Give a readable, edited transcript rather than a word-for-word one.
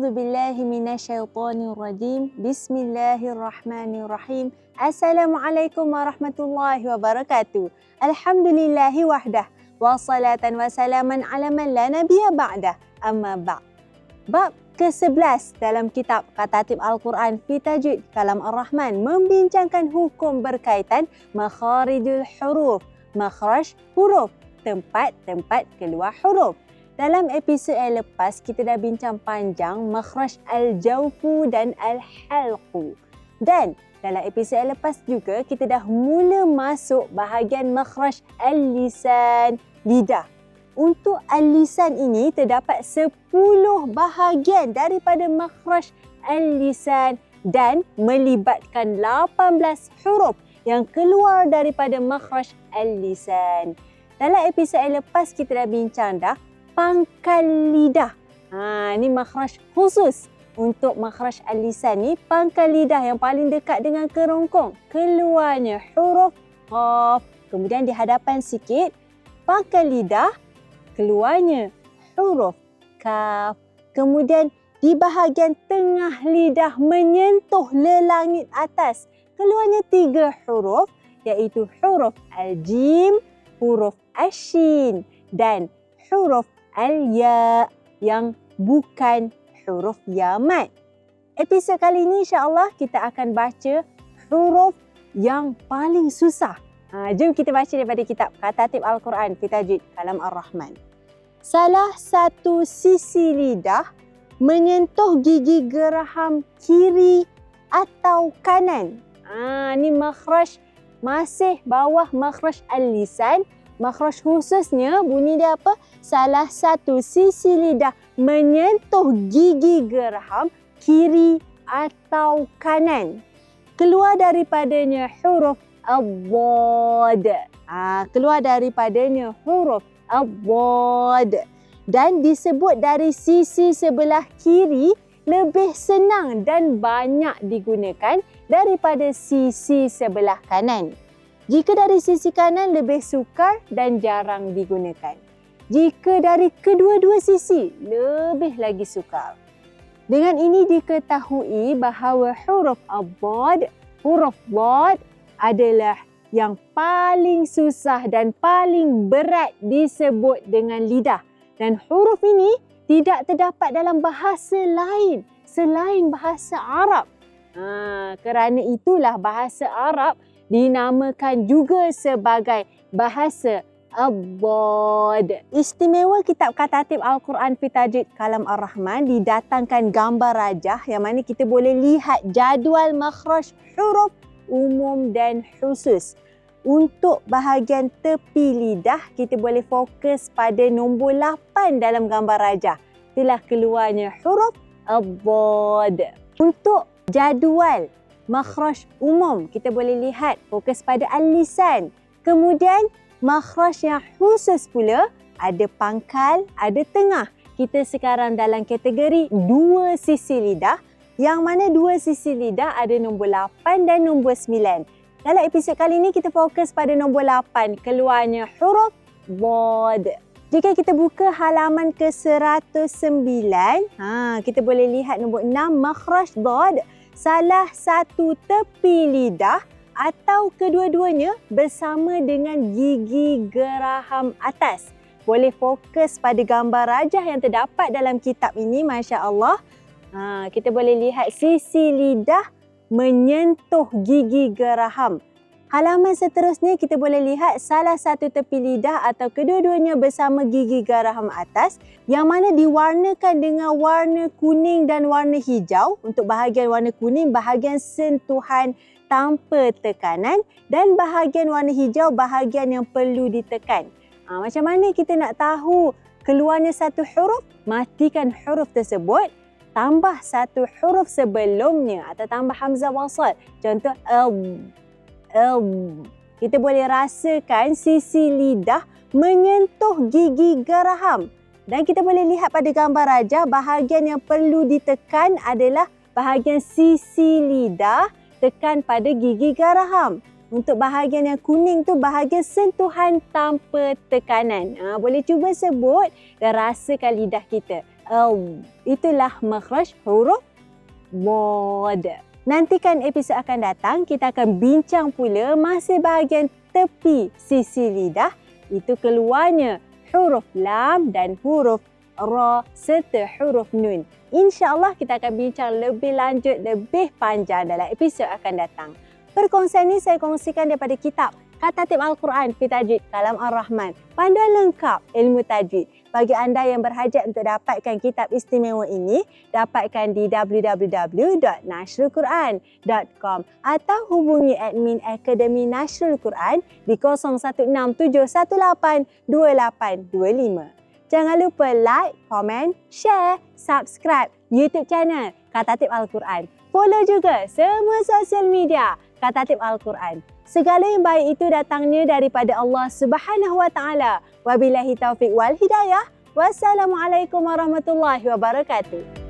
A'udzu billahi minasyaitonir rajim. Bismillahirrahmanirrahim. Assalamualaikum warahmatullahi wabarakatuh. Alhamdulillahi wahdah. Wassalatan wassalaman ala man la nabiyya ba'dah. Amma ba'. Bab ke-11 dalam kitab Katatib Al-Quran fi Tajwid Kalam Ar-Rahman membincangkan hukum berkaitan makharijul huruf, makhraj huruf, tempat-tempat keluar huruf. Dalam episod yang lepas, kita dah bincang panjang makhraj al-jawfu dan al-halqu. Dan dalam episod yang lepas juga, kita dah mula masuk bahagian makhraj al-lisan, lidah. Untuk al-lisan ini, terdapat 10 bahagian daripada makhraj al-lisan dan melibatkan 18 huruf yang keluar daripada makhraj al-lisan. Dalam episod yang lepas, kita dah bincang dah pangkal lidah. Ni makhraj khusus. Untuk makhraj al-lisan ni, pangkal lidah yang paling dekat dengan kerongkong. Keluarnya huruf qaf. Kemudian di hadapan sikit, pangkal lidah, keluarnya huruf kaf. Kemudian di bahagian tengah lidah menyentuh lelangit atas, keluarnya 3 huruf, iaitu huruf al-jim, huruf al-shin dan huruf al-ya yang bukan huruf ya mat. Episod kali ini insya-Allah kita akan baca huruf yang paling susah. Jom kita baca daripada kitab Katatib Al-Quran fi Tajwid Kalam Ar-Rahman. Salah satu sisi lidah menyentuh gigi geraham kiri atau kanan. Ni makhraj masih bawah makhraj al-lisan. Makhraj khususnya bunyi dia apa? Salah satu sisi lidah menyentuh gigi geraham kiri atau kanan. Keluar daripadanya huruf ad-dad. Keluar daripadanya huruf ad-dad. Dan disebut dari sisi sebelah kiri lebih senang dan banyak digunakan daripada sisi sebelah kanan. Jika dari sisi kanan lebih sukar dan jarang digunakan. Jika dari kedua-dua sisi lebih lagi sukar. Dengan ini diketahui bahawa huruf ad-dad, huruf dad adalah yang paling susah dan paling berat disebut dengan lidah. Dan huruf ini tidak terdapat dalam bahasa lain selain bahasa Arab. Kerana itulah bahasa Arab dinamakan juga sebagai bahasa ad-dad. Istimewa kitab Katatib Al-Quran fi Tajwid Kalam Ar-Rahman didatangkan gambar rajah yang mana kita boleh lihat jadual makhraj huruf umum dan khusus. Untuk bahagian tepi lidah, kita boleh fokus pada nombor 8 dalam gambar rajah. Itulah keluarnya huruf ad-dad. Untuk jadual makhraj umum, kita boleh lihat fokus pada al-lisan. Kemudian makhraj yang khusus pula, ada pangkal, ada tengah. Kita sekarang dalam kategori 2 sisi lidah, yang mana 2 sisi lidah ada nombor 8 dan nombor 9. Dalam episod kali ini kita fokus pada nombor 8, keluarnya huruf dad. Jika kita buka halaman ke-109, kita boleh lihat nombor 6, makhraj dad. Salah satu tepi lidah atau kedua-duanya bersama dengan gigi geraham atas. Boleh fokus pada gambar rajah yang terdapat dalam kitab ini, Masya Allah. Kita boleh lihat sisi lidah menyentuh gigi geraham. Halaman seterusnya kita boleh lihat salah satu tepi lidah atau kedua-duanya bersama gigi geraham atas yang mana diwarnakan dengan warna kuning dan warna hijau. Untuk bahagian warna kuning, bahagian sentuhan tanpa tekanan, dan bahagian warna hijau, bahagian yang perlu ditekan. Macam mana kita nak tahu keluarnya satu huruf? Matikan huruf tersebut, tambah satu huruf sebelumnya atau tambah hamzah wasal. Contoh kita boleh rasakan sisi lidah menyentuh gigi geraham. Dan kita boleh lihat pada gambar rajah, bahagian yang perlu ditekan adalah bahagian sisi lidah, tekan pada gigi geraham. Untuk bahagian yang kuning tu bahagian sentuhan tanpa tekanan. Boleh cuba sebut dan rasakan lidah kita. Itulah makhraj huruf Dhad. Nantikan episod akan datang, kita akan bincang pula masih bahagian tepi sisi lidah. Itu keluarnya huruf lam dan huruf ra serta huruf nun. InsyaAllah kita akan bincang lebih lanjut, lebih panjang dalam episod akan datang. Perkongsian ini saya kongsikan daripada kitab Katatib Al-Quran fi Tajwid Kalam Ar-Rahman. Panduan lengkap ilmu tajwid. Bagi anda yang berhajat untuk dapatkan kitab istimewa ini, dapatkan di www.nashrulquran.com atau hubungi admin Akademi Nashrul Quran di 0167182825. Jangan lupa like, komen, share, subscribe YouTube channel Katatib Al-Quran. Follow juga semua sosial media Katatib Al-Quran. Segala yang baik itu datangnya daripada Allah Subhanahu Wa Taala. Wabillahi taufiq wal hidayah. Wassalamualaikum warahmatullahi wabarakatuh.